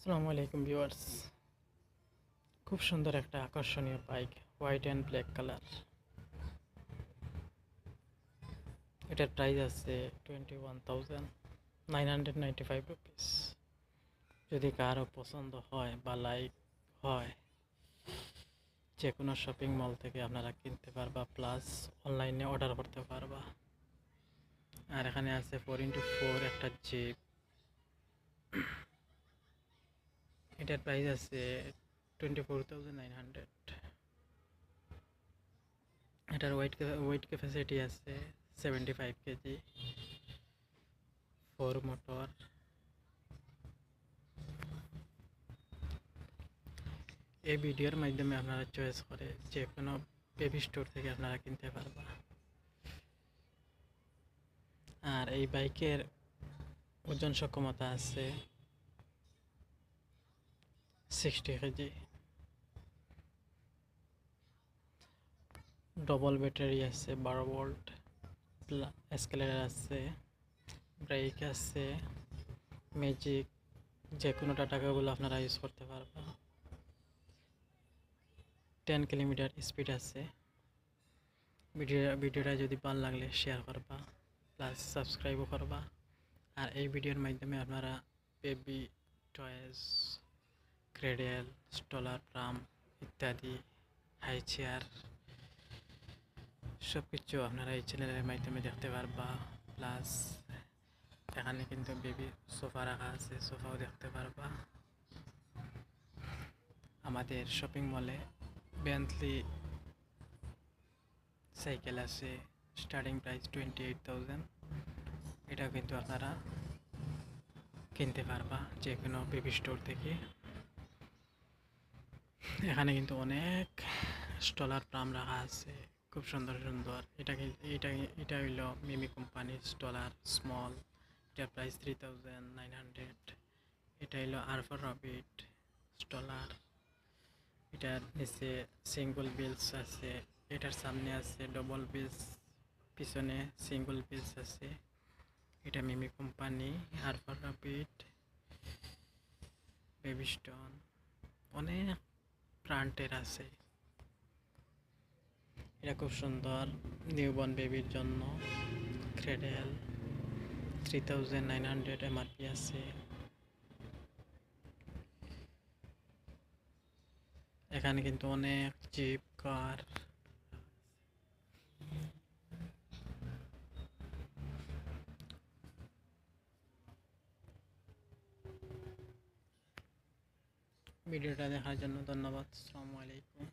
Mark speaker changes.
Speaker 1: আসসালামু আলাইকুম ভিউয়ার্স। খুব সুন্দর একটা আকর্ষণীয় bike, white and black colour. এটার প্রাইস আছে 21,995 রুপিস। যদি কারো পছন্দ হয় বা লাইক হয়, যে কোনো শপিং মল থেকে আপনারা কিনতে পারবা, প্লাস অনলাইনে অর্ডার করতে পারবা। আর এখানে আছে 4x4 একটা জিপ। এটার প্রাইস আছে 24,900। এটার ওয়েট ক্যাপাসিটি আছে 75 কেজি। 4 মোটর। এই ভিডিওর মাধ্যমে আপনারা চয়েস করে যে কোনো বেবি স্টোর থেকে আপনারা কিনতে পারবা। আর এই বাইকের ওজন সক্ষমতা আছে 60 কেজি। ডবল ব্যাটারি আছে, 12 ভোল্ট। এসকেলেটর আছে, ব্রেক আছে, ম্যাজিক। যে কোনো টাটা কেবল আপনারা ইউজ করতে পারবা। 10 কিলোমিটার স্পিড আছে। ভিডিওটা যদি ভালো লাগলে শেয়ার করবা, প্লাস সাবস্ক্রাইবও করবা। আর এই ভিডিওর মাধ্যমে আপনারা বেবি টয়েস, ক্রেডেল, স্টলার প্রাম ইত্যাদি, হাই চেয়ার সব কিছু আপনারা এই চ্যানেলের মাধ্যমে দেখতে পারবা। প্লাস এখানে কিন্তু বেবি সোফা রাখা আছে, সোফাও দেখতে পারবা। আমাদের শপিং মলে বেন্টলি সাইকেল আছে, স্টার্টিং প্রাইস 28,000। এটাও কিন্তু আপনারা কিনতে পারবা যে কোনো বেবি স্টোর থেকে। এখানে কিন্তু অনেক স্টলার প্রাম রাখা আছে, খুব সুন্দর সুন্দর। এটা হইলো মিমি কোম্পানির স্টলার স্মল। এটার প্রাইস 3,900। এটা হইলো আরফার রবিট স্টলার। এটার নিচে সিঙ্গল বিলস আছে, এটার সামনে আছে ডবল বিলস, পিছনে সিঙ্গল বিলস আছে। এটা মিমি কোম্পানি, আরফার রবিট, বেবি স্টোন, অনেক ব্র্যান্ডের আছে। এটা খুব সুন্দর নিউবর্ন বেবির জন্য। ক্রেডেল 3,900 এমআরপি আছে। এখানে কিন্তু অনেক জিপ, কার। ভিডিওটা দেখার জন্য ধন্যবাদ। আসসালামু আলাইকুম।